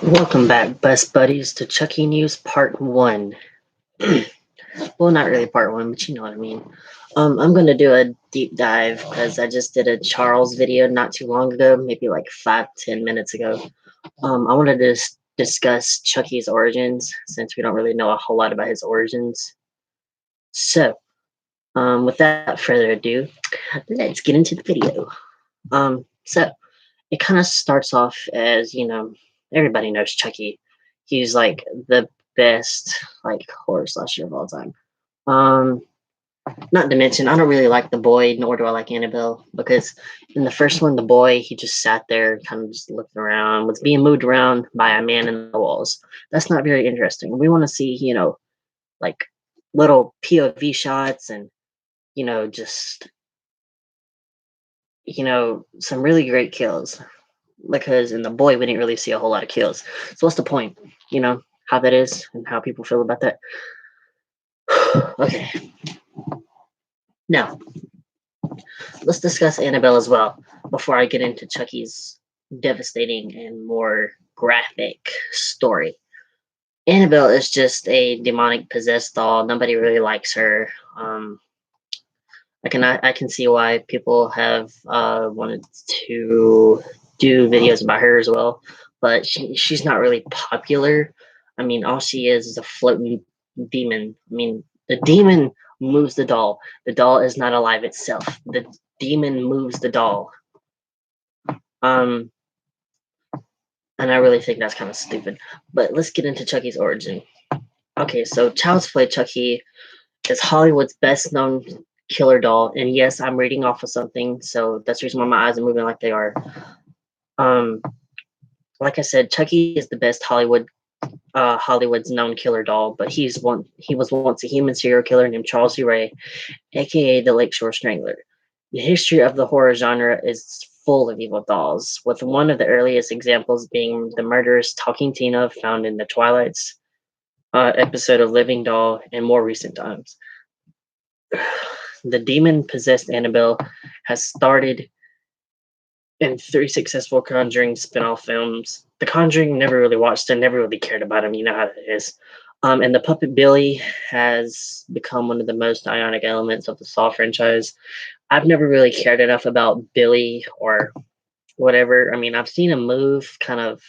Welcome back, best buddies, to Chucky News Part 1. Well, not really Part 1, but you know what I mean. I'm going to do a deep dive because I just did a Charles video not too long ago, maybe like 5-10 minutes ago. I wanted to discuss Chucky's origins since we don't really know a whole lot about his origins. So, without further ado, let's get into the video. So it kind of starts off as, everybody knows Chucky. He's like the best like horror slasher of all time. Um, Not to mention, I don't really like the boy, nor do I like Annabelle, because in the first one, the boy, he just sat there, kind of just looking around, was being moved around by a man in the walls. That's not very interesting. We want to see, like little POV shots and, just, some really great kills. Because in the boy, we didn't really see a whole lot of kills. So what's the point? How that is and how people feel about that. Okay. Now, let's discuss Annabelle as well before I get into Chucky's devastating and more graphic story. Annabelle is just a demonic possessed doll. Nobody really likes her. I can see why people have wanted to do videos about her as well, but she's not really popular. I mean, all she is a floating demon. I mean, the demon moves the doll. The doll is not alive itself. The demon moves the doll. Um, and I really think that's kind of stupid. But let's get into Chucky's origin. Okay, so Child's Play Chucky is Hollywood's best known killer doll. And yes, I'm reading off of something, so that's the reason why my eyes are moving like they are. Um, like I said, Chucky is the best Hollywood's known killer doll, but he was once a human serial killer named Charles E. Ray, aka the Lakeshore Strangler. The history of the horror genre is full of evil dolls, with one of the earliest examples being the murderous Talking Tina found in the Twilight's episode of Living Doll in more recent times. The demon-possessed Annabelle has started in 3 successful Conjuring spin-off films. The Conjuring never really watched and never really cared about him. You know how it is. And the puppet Billy has become one of the most ionic elements of the Saw franchise. I've never really cared enough about Billy or whatever. I mean, I've seen him move kind of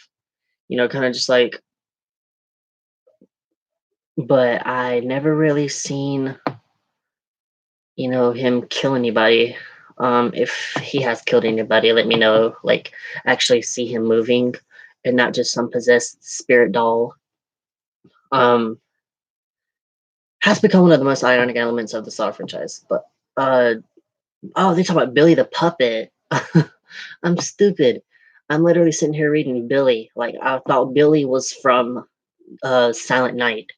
just like, but I never really seen, him kill anybody. If he has killed anybody, let me know. Like, actually see him moving and not just some possessed spirit doll. Um, has become one of the most ionic elements of the Saw franchise. But uh, oh, they talk about Billy the puppet. I'm stupid. I'm literally sitting here reading Billy. Like, I thought Billy was from Silent Night.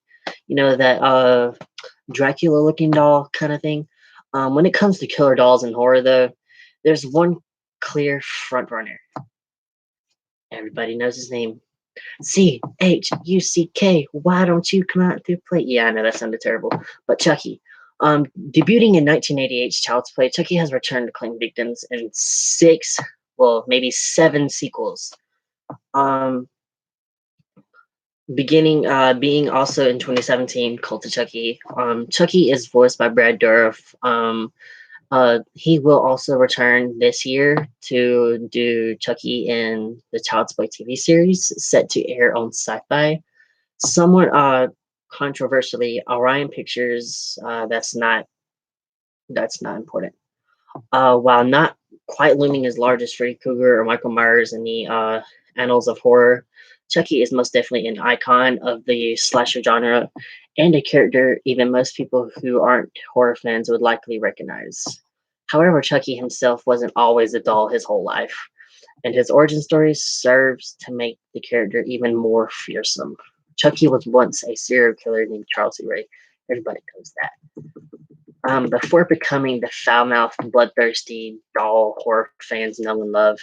You know that Dracula looking doll kind of thing. When it comes to killer dolls and horror, though, there's one clear front runner. Everybody knows his name. Chuck. Why don't you come out to play? Yeah, I know that sounded terrible, but Chucky. Debuting in 1988's Child's Play, Chucky has returned to claim victims in 6, well, maybe 7 sequels. Being also in 2017, Cult of Chucky. Chucky is voiced by Brad Dourif. He will also return this year to do Chucky in the Child's Play TV series set to air on Sci-Fi. Somewhat controversially, Orion Pictures. That's not important. While not quite looming as large as Freddy Krueger or Michael Myers in the annals of horror, Chucky is most definitely an icon of the slasher genre and a character even most people who aren't horror fans would likely recognize. However, Chucky himself wasn't always a doll his whole life, and his origin story serves to make the character even more fearsome. Chucky was once a serial killer named Charles E. Ray. Everybody knows that. Before becoming the foul-mouthed, bloodthirsty doll horror fans know and love,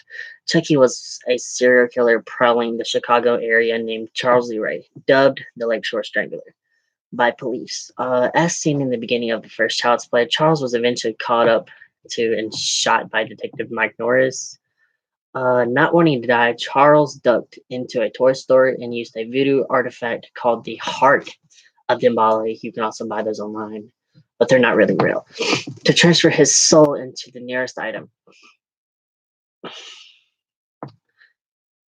Chucky was a serial killer prowling the Chicago area named Charles Lee Ray, dubbed the Lakeshore Strangler by police. As seen in the beginning of the first Child's Play, Charles was eventually caught up to and shot by Detective Mike Norris. Not wanting to die, Charles ducked into a toy store and used a voodoo artifact called the Heart of Dimbali. You can also buy those online, but they're not really real. To transfer his soul into the nearest item.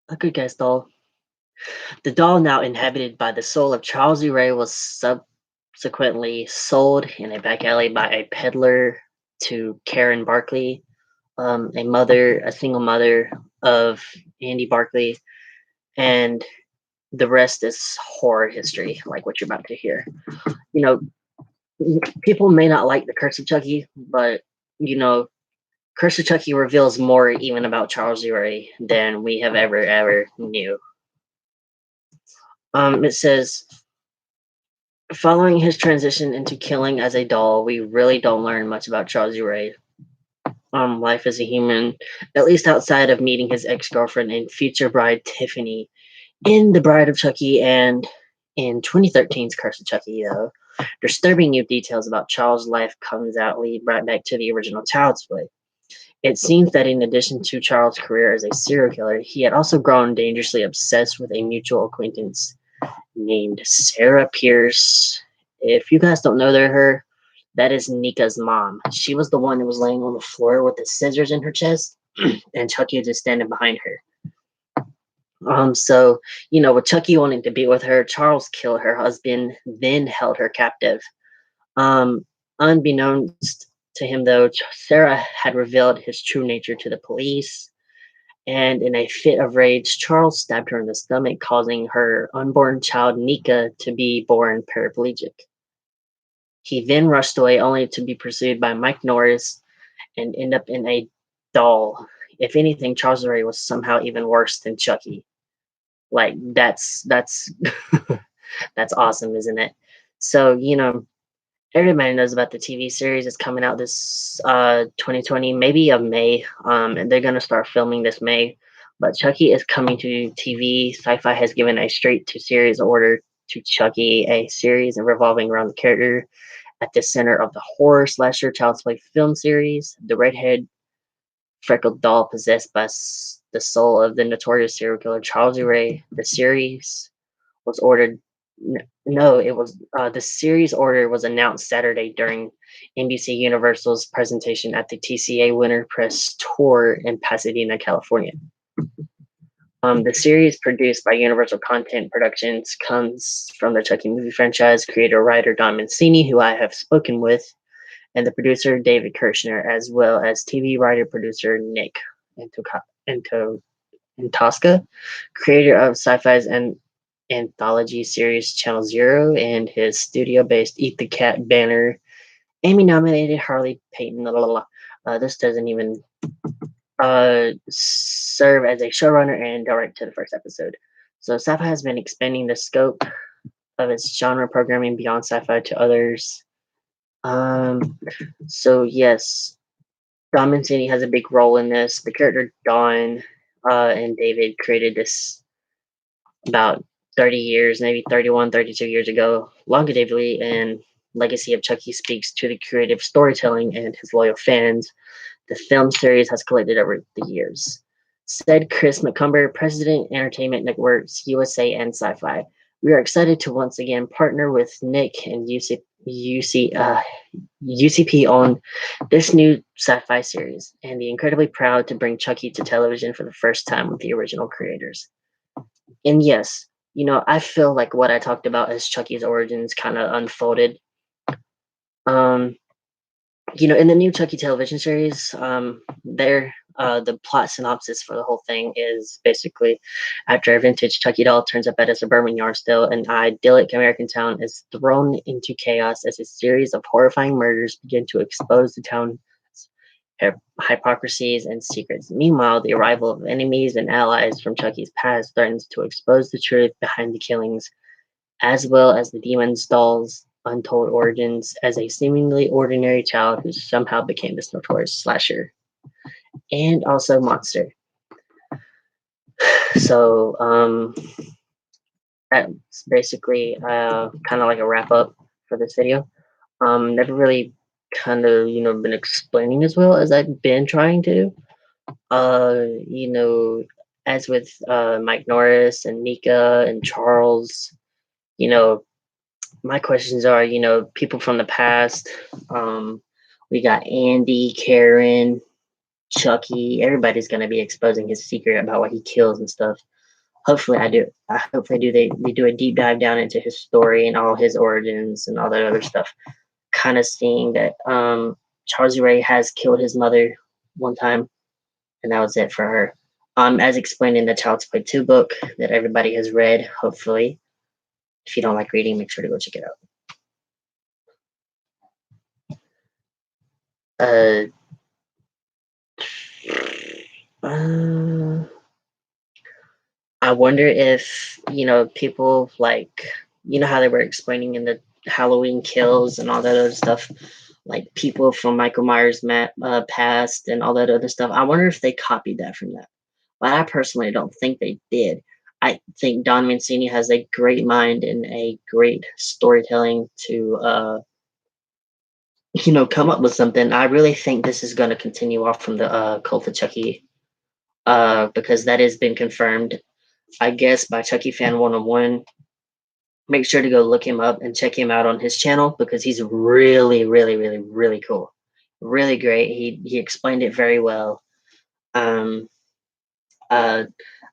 A good guess, doll. The doll, now inhabited by the soul of Charles E. Ray, was subsequently sold in a back alley by a peddler to Karen Barkley, a single mother of Andy Barkley, and the rest is horror history, like what you're about to hear. You know, people may not like the Curse of Chucky, but you know, Curse of Chucky reveals more even about Charles E. Ray than we have ever knew. It says, following his transition into killing as a doll, we really don't learn much about Charles E. Ray. Life as a human, at least outside of meeting his ex-girlfriend and future bride Tiffany in The Bride of Chucky and in 2013's Curse of Chucky, though. Disturbing new details about Charles' life comes out lead right back to the original Child's Play. It seems that in addition to Charles' career as a serial killer, he had also grown dangerously obsessed with a mutual acquaintance named Sarah Pierce. If you guys don't know her, that is Nika's mom. She was the one that was laying on the floor with the scissors in her chest, and Chucky was just standing behind her. So, with Chucky wanting to be with her, Charles killed her husband, then held her captive. Um, Unbeknownst to him, though, Sarah had revealed his true nature to the police, and in a fit of rage, Charles stabbed her in the stomach, causing her unborn child, Nika, to be born paraplegic. He then rushed away, only to be pursued by Mike Norris and end up in a doll. If anything, Charles Ray was somehow even worse than Chucky. Like that's that's awesome, isn't it? So everybody knows about the TV series. It's coming out this 2020, maybe of May. And they're gonna start filming this May. But Chucky is coming to TV. Sci-Fi has given a straight to series order to Chucky, a series revolving around the character at the center of the horror slasher Child's Play film series. The redhead freckled doll possessed by the soul of the notorious serial killer Charles E. Ray. The series was ordered. No, it was the series order was announced Saturday during NBC Universal's presentation at the TCA Winter Press Tour in Pasadena, California. The series, produced by Universal Content Productions, comes from the Chucky movie franchise creator writer Don Mancini, who I have spoken with, and the producer David Kirshner, as well as TV writer producer Nick Antosca, creator of Sci-Fi's anthology series Channel Zero and his studio-based Eat the Cat banner. Emmy-nominated Harley Payton. This doesn't even serve as a showrunner and director the first episode. So Sci-Fi has been expanding the scope of its genre programming beyond sci-fi to others. So yes, Don Mancini has a big role in this. The character Don and David created this about 30 years, maybe 31, 32 years ago. Longevity and legacy of Chucky speaks to the creative storytelling and his loyal fans the film series has collected over the years. Said Chris McCumber, President, Entertainment Networks, USA, and Sci-Fi. We are excited to once again partner with Nick and UCP on this new sci-fi series, and the incredibly proud to bring Chucky to television for the first time with the original creators. And yes, I feel like what I talked about as Chucky's origins kind of unfolded. In the new Chucky television series, the plot synopsis for the whole thing is basically after a vintage Chucky doll turns up at a suburban yard sale, an idyllic American town is thrown into chaos as a series of horrifying murders begin to expose the town's hypocrisies and secrets. Meanwhile, the arrival of enemies and allies from Chucky's past threatens to expose the truth behind the killings, as well as the demon's doll's untold origins as a seemingly ordinary child who somehow became this notorious slasher and also monster. So that's basically kind of like a wrap up for this video. Never really kind of been explaining as well as I've been trying to. You know, as with Mike Norris and Mika and Charles, you know, my questions are, people from the past. Um, we got Andy, Karen, Chucky. Everybody's gonna be exposing his secret about what he kills and stuff. Hopefully, I do. I hopefully do. They do a deep dive down into his story and all his origins and all that other stuff. Kind of seeing that Charles Ray has killed his mother one time, and that was it for her. As explained in the Child's Play 2 book that everybody has read, hopefully. If you don't like reading, make sure to go check it out. Uh, uh, I wonder if, people like, how they were explaining in the Halloween kills and all that other stuff, like people from Michael Myers' past and all that other stuff. I wonder if they copied that from that. But I personally don't think they did. I think Don Mancini has a great mind and a great storytelling to, come up with something. I really think this is going to continue off from the Cult of Chucky, because that has been confirmed, I guess, by Chucky Fan 101. Make sure to go look him up and check him out on his channel because he's really, really, really, really cool. Really great. He explained it very well. Um, uh,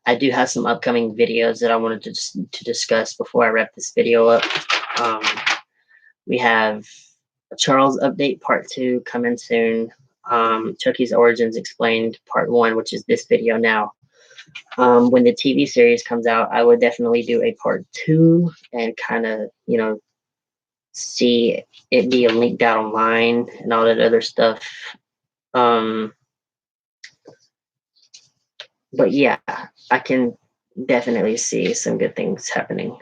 I do have some upcoming videos that I wanted to discuss before I wrap this video up. Um, we have Charles Update Part 2 coming soon. Chucky's Origins Explained Part 1, which is this video now. When the TV series comes out, I would definitely do a part 2 and kind of, see it be linked out online and all that other stuff. Um, but yeah, I can definitely see some good things happening.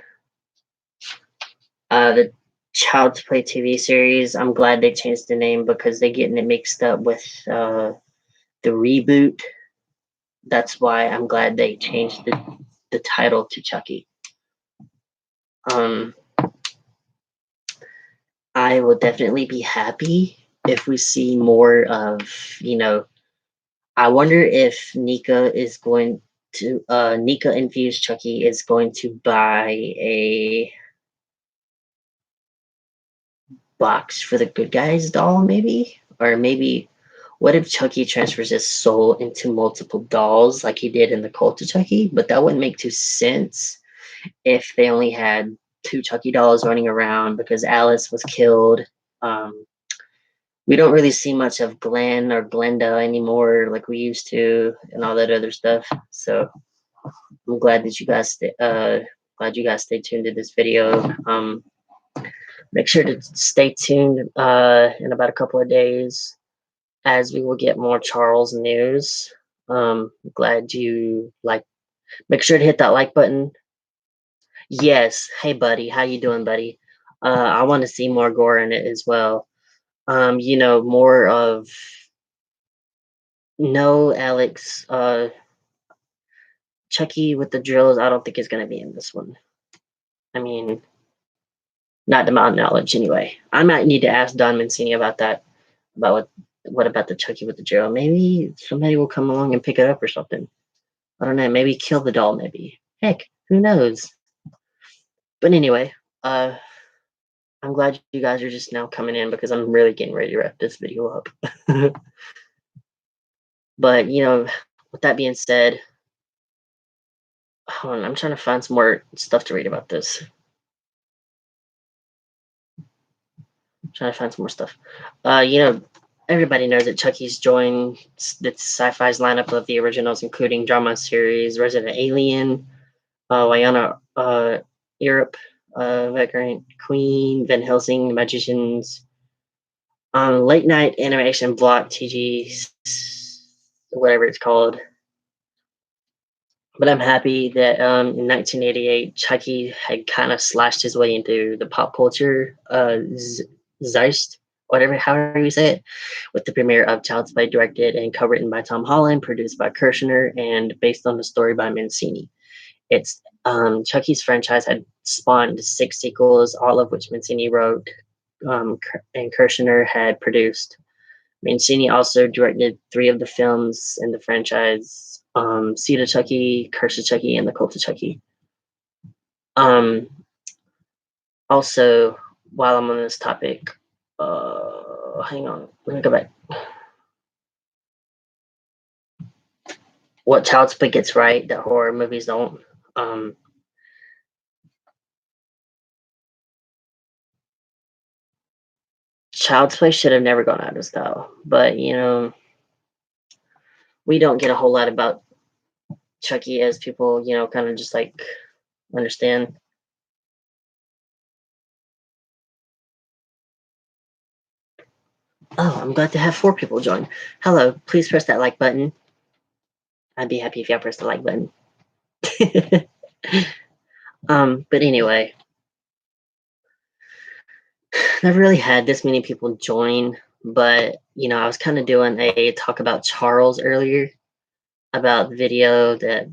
The Child's Play TV series, I'm glad they changed the name because they're getting it mixed up with the reboot. That's why I'm glad they changed the title to Chucky. Um, I will definitely be happy if we see more of, I wonder if Nika infused Chucky is going to buy a box for the good guys doll, maybe? Or maybe, what if Chucky transfers his soul into multiple dolls like he did in the Cult of Chucky? But that wouldn't make too sense if they only had two Chucky dolls running around because Alice was killed. Um, we don't really see much of Glenn or Glenda anymore like we used to, and all that other stuff. So I'm glad that glad you guys stay tuned to this video. Make sure to stay tuned in about a couple of days as we will get more Charles news. Glad you like. Make sure to hit that like button. Yes. Hey, buddy. How you doing, buddy? I want to see more gore in it as well. More of no Alex. Chucky with the drills. I don't think is going to be in this one. I mean, not to my knowledge, anyway. I might need to ask Don Mancini about that. About what about the Chucky with the drill? Maybe somebody will come along and pick it up or something. I don't know. Maybe kill the doll. Maybe. Heck, who knows? But anyway, I'm glad you guys are just now coming in because I'm really getting ready to wrap this video up. But with that being said, hold on, I'm trying to find some more stuff to read about this. I'm trying to find some more stuff. Everybody knows that Chucky's joined the Sci-Fi's lineup of the originals, including drama series Resident Alien, Wayana Europe, Vagrant Queen, Van Helsing, Magicians, late night animation block TG, whatever it's called. But I'm happy that in 1988, Chucky had kind of slashed his way into the pop culture zeitgeist, whatever, however you say it, with the premiere of Child's Play, directed and co-written by Tom Holland, produced by Kirshner, and based on the story by Mancini. It's Chucky's franchise had spawned 6 sequels, all of which Mancini wrote, and Kirshner had produced. Mancini also directed three of the films in the franchise: Seed of Chucky, Curse of Chucky, and The Cult of Chucky. Um, Also, while I'm on this topic, hang on, let me go back. What Child's Play gets right that horror movies don't. Um, Child's Play should have never gone out of style, but we don't get a whole lot about Chucky as people, kind of just like understand. Oh, I'm glad to have four people join. Hello, please press that like button. I'd be happy if y'all press the like button. But anyway, never really had this many people join, but I was kind of doing a talk about Charles earlier about the video that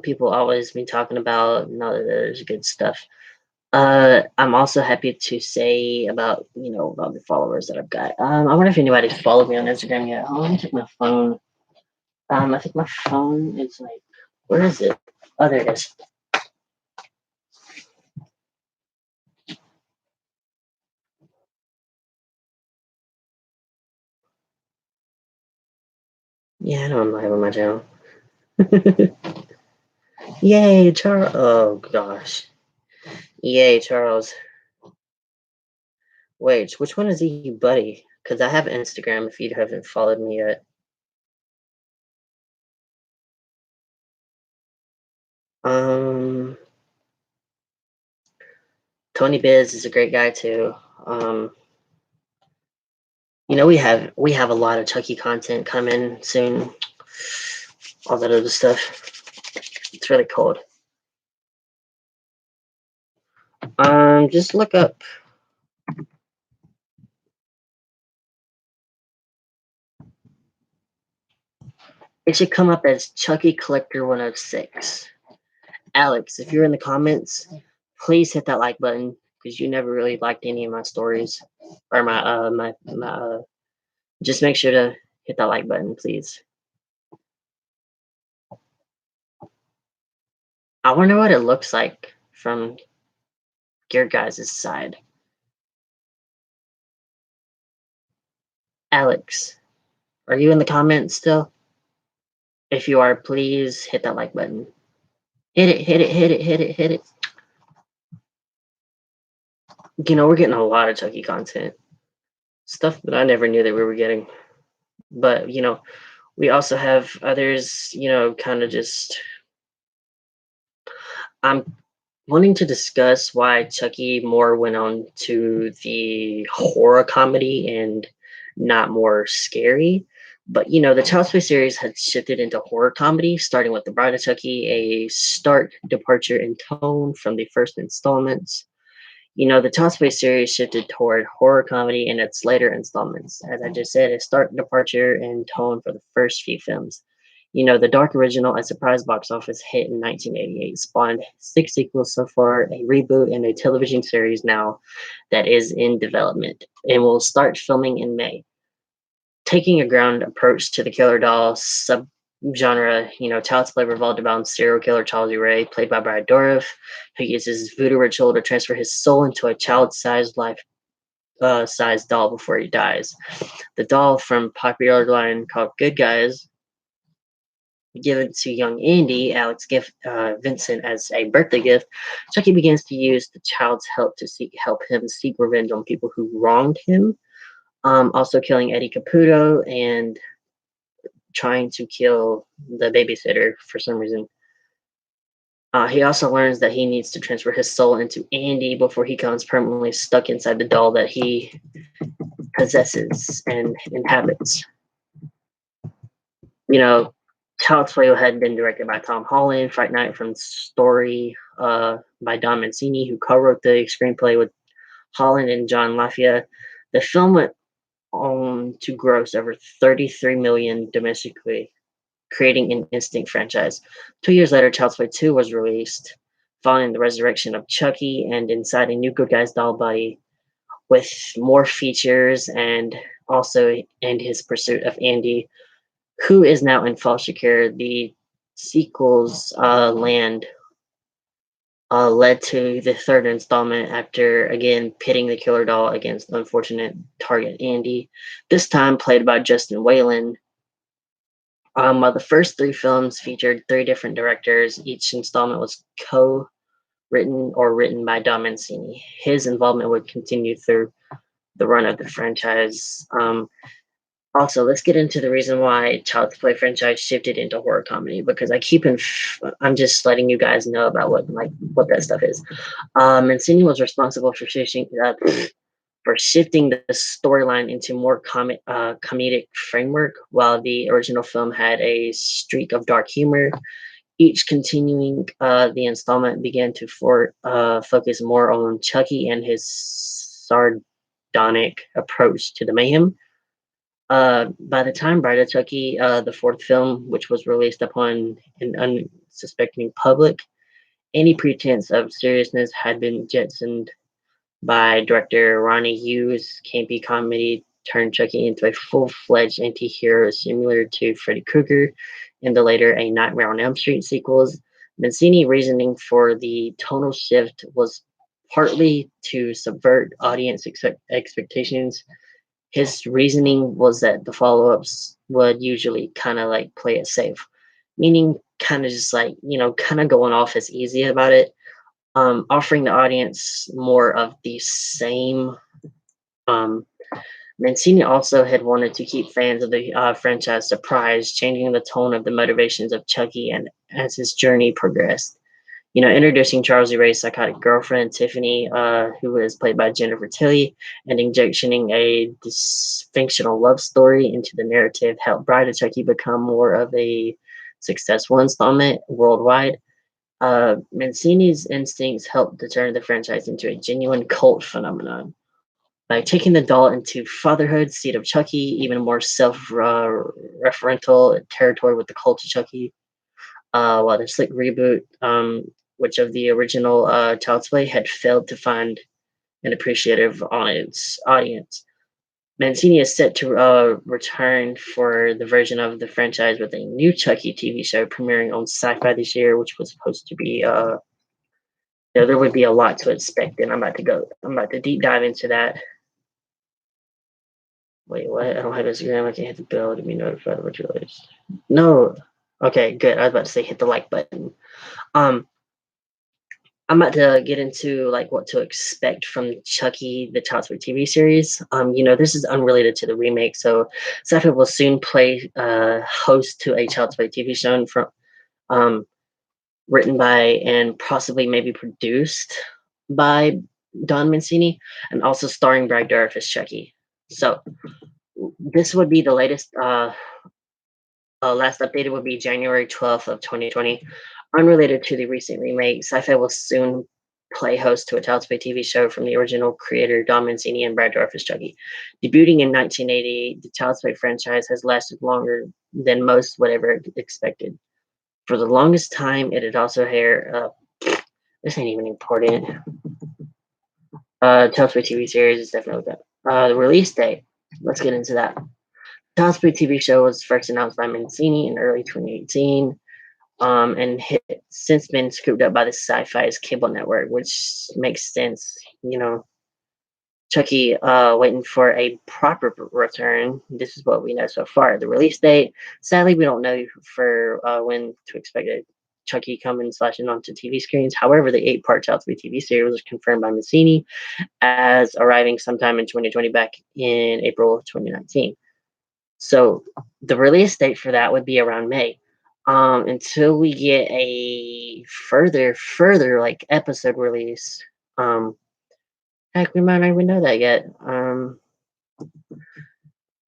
people always been talking about and all that there's good stuff. I'm also happy to say about about the followers that I've got. I wonder if anybody's followed me on Instagram yet. Oh, let me check my phone. I think my phone is like, where is it? Oh, there it is. Yeah, I know I'm live on my channel. Yay, Charles! Oh gosh, yay, Charles. Wait, which one is he, buddy? Because I have Instagram. If you haven't followed me yet. Um, Tony Biz is a great guy too. Um, we have a lot of Chucky content coming soon. All that other stuff. It's really cold. Just look up. It should come up as Chucky Collector 106. Alex, if you're in the comments, please hit that like button because you never really liked any of my stories or my. Just make sure to hit that like button, please. I wonder what it looks like from your guys' side. Alex, are you in the comments still? If you are, please hit that like button. Hit it, hit it, hit it, hit it, hit it. We're getting a lot of Chucky content. Stuff that I never knew that we were getting. But, we also have others, kind of just. I'm wanting to discuss why Chucky more went on to the horror comedy and not more scary. But the Child's Play series had shifted into horror comedy, starting with The Bride of Chucky, a stark departure in tone from the first installments. The Child's Play series shifted toward horror comedy in its later installments. As I just said, a stark departure in tone for the first few films. The Dark Original, a surprise box office hit in 1988, spawned six sequels so far, a reboot, and a television series now that is in development and will start filming in May. Taking a ground approach to the killer doll subgenre, Child's Play revolved around serial killer Charlie Ray, played by Brad Dourif, who uses voodoo ritual to transfer his soul into a child-sized sized doll before he dies. The doll from popular line called Good Guys, given to young Andy, Alex Vincent as a birthday gift, Chucky begins to use the child's help to help him seek revenge on people who wronged him. Also killing Eddie Caputo and trying to kill the babysitter for some reason. He also learns that he needs to transfer his soul into Andy before he becomes permanently stuck inside the doll that he possesses and inhabits. Child's Play had been directed by Tom Holland, Fright Night from story by Don Mancini, who co-wrote the screenplay with Holland and John Lafayette. The film went on to gross over 33 million domestically, creating an instant franchise. 2 years later, Child's Play 2 was released, following the resurrection of Chucky and inside a new Good Guys doll body with more features and also and his pursuit of Andy, who is now in foster care. The sequels led to the third installment after again pitting the killer doll against the unfortunate target Andy, this time played by Justin Whalen. While the first three films featured three different directors, each installment was co-written or written by Don Mancini. His involvement would continue through the run of the franchise. Also, let's get into the reason why Child's Play franchise shifted into horror comedy, because I'm just letting you guys know about what that stuff is. Mancini was responsible for shifting the storyline into more comedic framework, while the original film had a streak of dark humor. Each continuing the installment began to focus more on Chucky and his sardonic approach to the mayhem. By the time Bride of Chucky, the fourth film, which was released upon an unsuspecting public, any pretense of seriousness had been jettisoned by director Ronnie Hughes. Campy comedy turned Chucky into a full-fledged anti-hero similar to Freddy Krueger and the later A Nightmare on Elm Street sequels. Mancini's reasoning for the tonal shift was partly to subvert audience expectations. His reasoning was that the follow-ups would usually kind of like play it safe, meaning kind of just like, kind of going off as easy about it, offering the audience more of the same. Um, Mancini also had wanted to keep fans of the franchise surprised, changing the tone of the motivations of Chucky and as his journey progressed. Introducing Charles E. Ray's psychotic girlfriend, Tiffany, who is played by Jennifer Tilly, and injectioning a dysfunctional love story into the narrative helped Bride of Chucky become more of a successful installment worldwide. Mancini's instincts helped to turn the franchise into a genuine cult phenomenon. By taking the doll into fatherhood, Seed of Chucky, even more self-referential territory with the cult of Chucky, while the slick reboot, which of the original Child's Play had failed to find an appreciative audience. Mancini is set to return for the version of the franchise with a new Chucky TV show premiering on Sci-Fi this year, which was supposed to be there would be a lot to expect, and I'm about to deep dive into that. Wait, what? I don't have Instagram. I can't hit the bell to be notified of what's released. No. Okay, good. I was about to say hit the like button. Um, I'm about to get into like what to expect from Chucky, the Child's Play TV series. This is unrelated to the remake, so Sci-Fi will soon play host to a Child's Play TV show from um, written by and possibly maybe produced by Don Mancini, and also starring Brad Dourif as Chucky. So this would be the latest. Last updated would be January 12th of 2020. Unrelated to the recent remake, Sci-Fi will soon play host to a Child's Play TV show from the original creator Don Mancini and Brad Dourif as Chucky. Debuting in 1980, the Child's Play franchise has lasted longer than most would ever expected. For the longest time, it had also had this ain't even important. Child's Play TV series is definitely that. The release date. Let's get into that. Child's Play TV show was first announced by Mancini in early 2018, and since been scooped up by the Sci-Fi's cable network, which makes sense. Chucky waiting for a proper return. This is what we know so far. The release date, sadly, we don't know for when to expect it. Chucky coming slashing onto TV screens. However, the 8-part Child's Play TV series was confirmed by Mancini as arriving sometime in 2020, back in April of 2019. So the release date for that would be around May. Until we get a further like episode release. Heck, we might not even know that yet.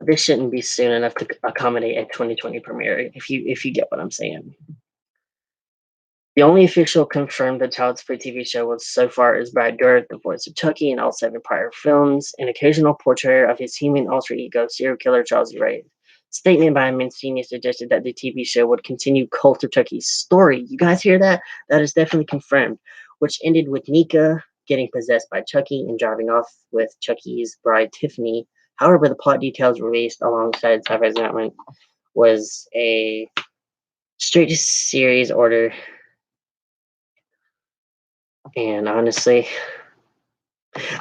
This shouldn't be soon enough to accommodate a 2020 premiere, if you get what I'm saying. The only official confirmed the Child's Play TV show was so far is Brad Dourif, the voice of Chucky in all 7 prior films, an occasional portrait of his human alter ego, serial killer Charles E. Ray. Statement by Mancini suggested that the TV show would continue Cult of Chucky's story. You guys hear that? That is definitely confirmed, which ended with Nika getting possessed by Chucky and driving off with Chucky's bride Tiffany. However, the plot details released alongside sci-fi's announcement was a straight to series order, and honestly,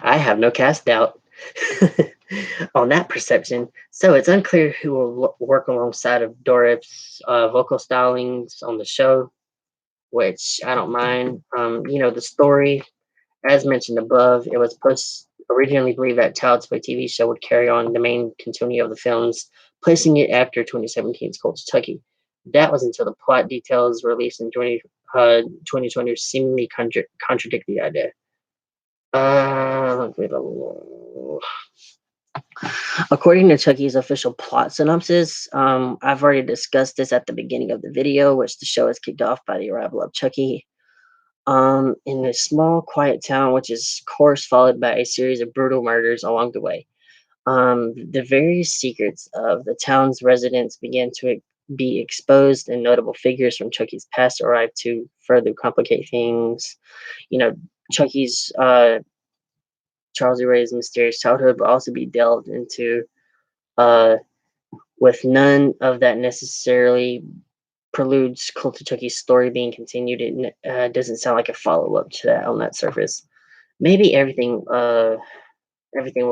I have no cast doubt on that perception. So it's unclear who will work alongside of Dorip's vocal stylings on the show, which I don't mind. The story, as mentioned above, it was originally believed that Child's Play TV show would carry on the main continuity of the films, placing it after 2017's Cold Chucky. That was until the plot details released in 2020 seemingly contradict the idea. Uh, According to Chucky's official plot synopsis, I've already discussed this at the beginning of the video, which the show is kicked off by the arrival of Chucky in a small, quiet town, which is, of course, followed by a series of brutal murders along the way. The various secrets of the town's residents began to be exposed, and notable figures from Chucky's past arrived to further complicate things. You know, Chucky's Charles E. Ray's mysterious childhood will also be delved into, uh, with none of that necessarily preludes Cult of Chucky's story being continued. It doesn't sound like a follow up to that on that surface. Maybe everything will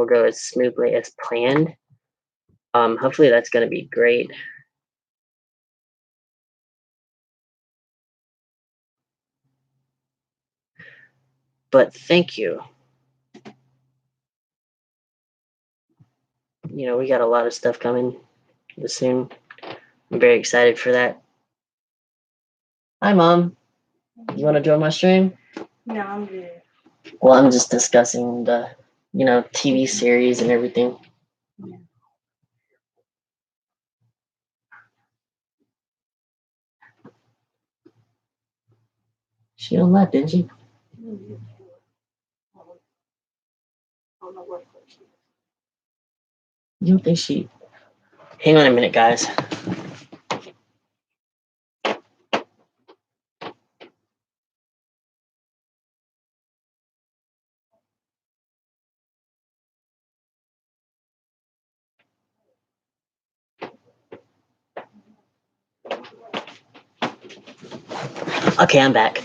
go as smoothly as planned. Hopefully that's going to be great. But thank you. We got a lot of stuff coming soon. I'm very excited for that. Hi, Mom. You want to join my stream? No, I'm good. Well, I'm just discussing the, TV series and everything. Yeah. She don't left, didn't she? You don't think she... Hang on a minute, guys. Okay, I'm back.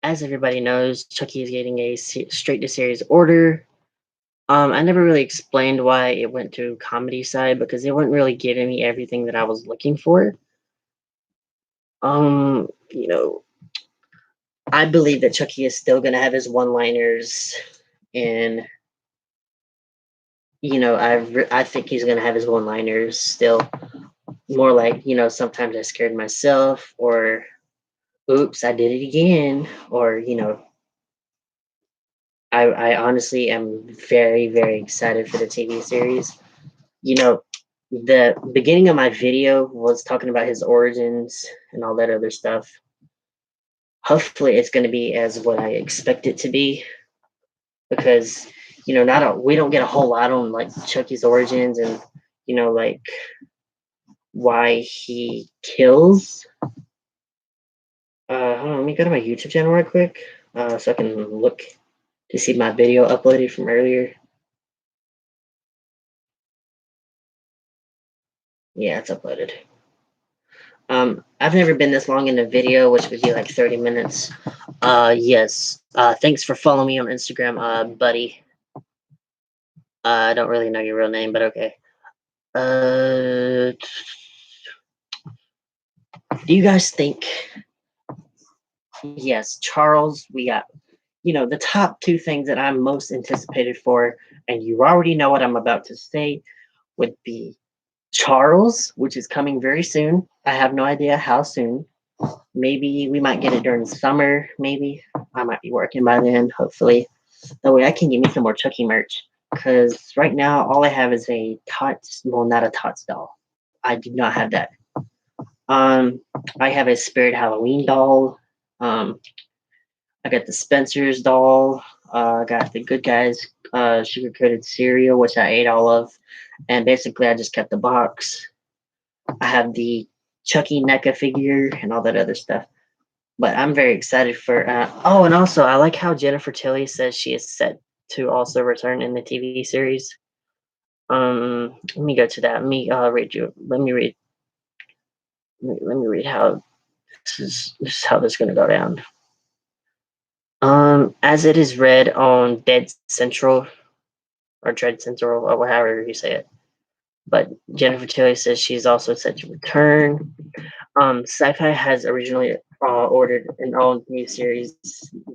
As everybody knows, Chucky is getting a straight to series order. I never really explained why it went to comedy side because it wasn't really giving me everything that I was looking for. I believe that Chucky is still gonna have his one-liners, and I think he's gonna have his one-liners still. More like, sometimes I scared myself, or oops, I did it again, or I honestly am very, very excited for the TV series. The beginning of my video was talking about his origins and all that other stuff. Hopefully it's going to be as what I expect it to be, because we don't get a whole lot on like Chucky's origins and like why he kills. Hold on, let me go to my YouTube channel right quick, so I can look to see my video uploaded from earlier. Yeah, it's uploaded. I've never been this long in a video, which would be like 30 minutes. Yes. Thanks for following me on Instagram, buddy. I don't really know your real name, but okay. Do you guys think? Yes, Charles. We got, the top two things that I'm most anticipated for, and you already know what I'm about to say, would be Charles, which is coming very soon. I have no idea how soon. Maybe we might get it during summer. Maybe I might be working by then. Hopefully, that way I can get me some more Chucky merch. Because right now all I have is a Tots. Well, not a Tots doll. I do not have that. I have a Spirit Halloween doll. I got the Spencer's doll. I got the Good Guys sugar coated cereal, which I ate all of, and basically I just kept the box. I have the Chucky NECA figure and all that other stuff. But I'm very excited for. Oh, and also I like how Jennifer Tilly says she is set to also return in the TV series. Let me go to that. Let me read you. Let me read. Let me read how this is how this is going to go down. As it is read on Dead Central or Dread Central or however you say it. But Jennifer Tilly says she's also set to return. Sci-Fi has originally ordered an all-new series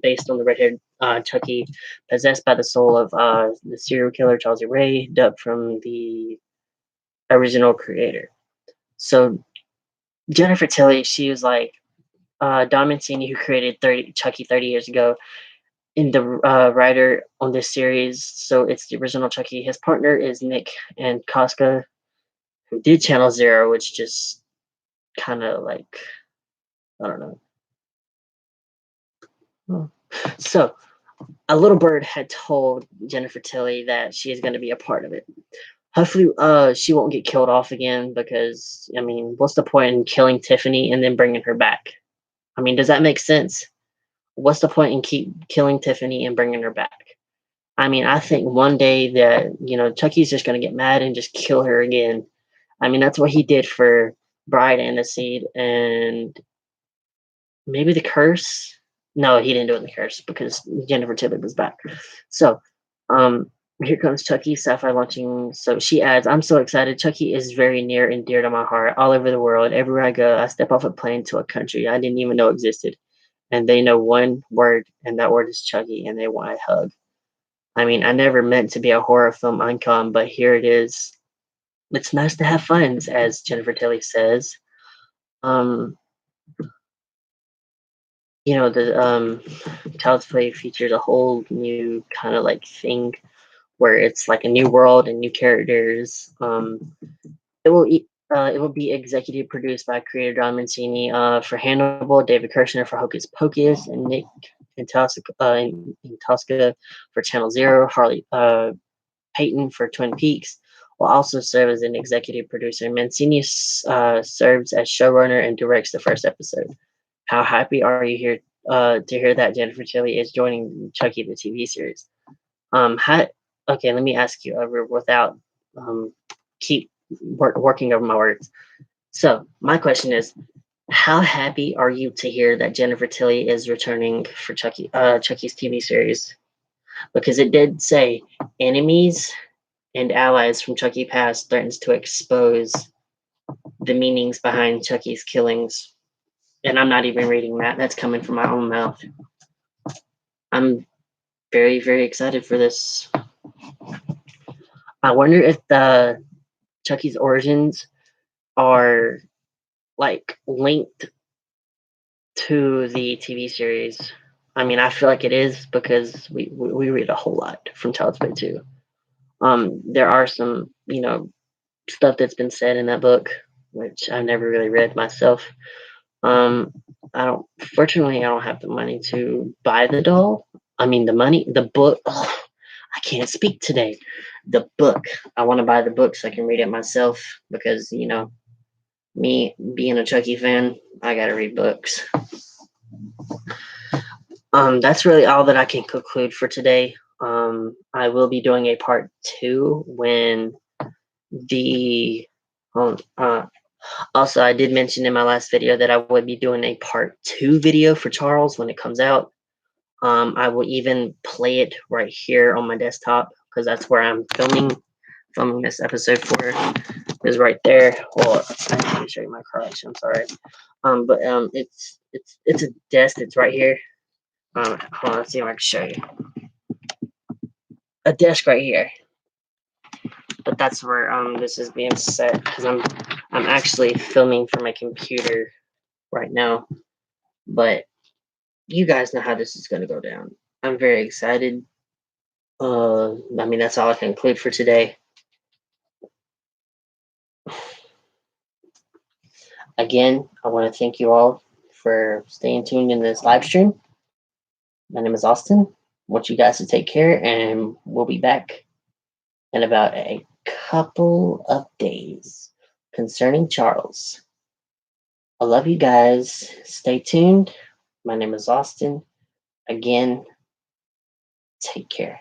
based on the red-haired Chucky, possessed by the soul of the serial killer Charles Ray, dubbed from the original creator. So Jennifer Tilly, she was like Don Mancini, who created Chucky 30 years ago, in the writer on this series. So it's the original Chucky. His partner is Nick and Koska, who did Channel Zero, which just kind of like I don't know. Hmm. So a little bird had told Jennifer Tilly that she is going to be a part of it. Hopefully, she won't get killed off again because I mean, what's the point in killing Tiffany and then bringing her back? I mean, does that make sense? What's the point in keep killing Tiffany and bringing her back? I mean, I think one day that Chucky's just going to get mad and just kill her again. I mean, that's what he did for Bride and the Seed and maybe the Curse. No, he didn't do it in the Curse because Jennifer Tilly was back. So, um, here comes Chucky, Sapphire launching. So she adds, I'm so excited. Chucky is very near and dear to my heart. All over the world, everywhere I go, I step off a plane to a country I didn't even know existed. And they know one word, and that word is Chucky, and they want a hug. I mean, I never meant to be a horror film icon, but here it is. It's nice to have fun, as Jennifer Tilly says. Um, the Child's Play features a whole new kind of like thing where it's like a new world and new characters. It will be executive produced by creator Don Mancini for Hannibal, David Kirshner for Hocus Pocus, and Nick in Tosca for Channel Zero, Harley Payton for Twin Peaks. Will also serve as an executive producer. Mancini serves as showrunner and directs the first episode. How happy are you here to hear that Jennifer Tilly is joining Chucky the TV series? How, okay, let me ask you over without um, keep working over my words. So my question is, how happy are you to hear that Jennifer Tilly is returning for Chucky's TV series? Because it did say enemies and allies from Chucky past threatens to expose the meanings behind Chucky's killings. And I'm not even reading that. That's coming from my own mouth. I'm very, very excited for this. I wonder if the Chucky's origins are like linked to the TV series. I mean, I feel like it is because we read a whole lot from Child's Play 2. There are some, stuff that's been said in that book, which I've never really read myself. Um, fortunately, I don't have the money to buy the doll. I mean, the book. Oh, I can't speak today. The book. I want to buy the book so I can read it myself because, me being a Chucky fan, I gotta read books. That's really all that I can conclude for today. I will be doing a part 2 when the also I did mention in my last video that I would be doing a part 2 video for Charles when it comes out. I will even play it right here on my desktop because that's where I'm filming this episode for is right there. Well, I can show you my crotch. I'm sorry. But it's a desk that's right here. Hold on, let's see if I can show you. A desk right here. But that's where this is being set because I'm actually filming from my computer right now. But you guys know how this is gonna go down. I'm very excited. I mean that's all I can include for today. Again, I want to thank you all for staying tuned in this live stream. My name is Austin. I want you guys to take care, and we'll be back in about a couple of days concerning Charles. I love you guys. Stay tuned. My name is Austin. Again, take care.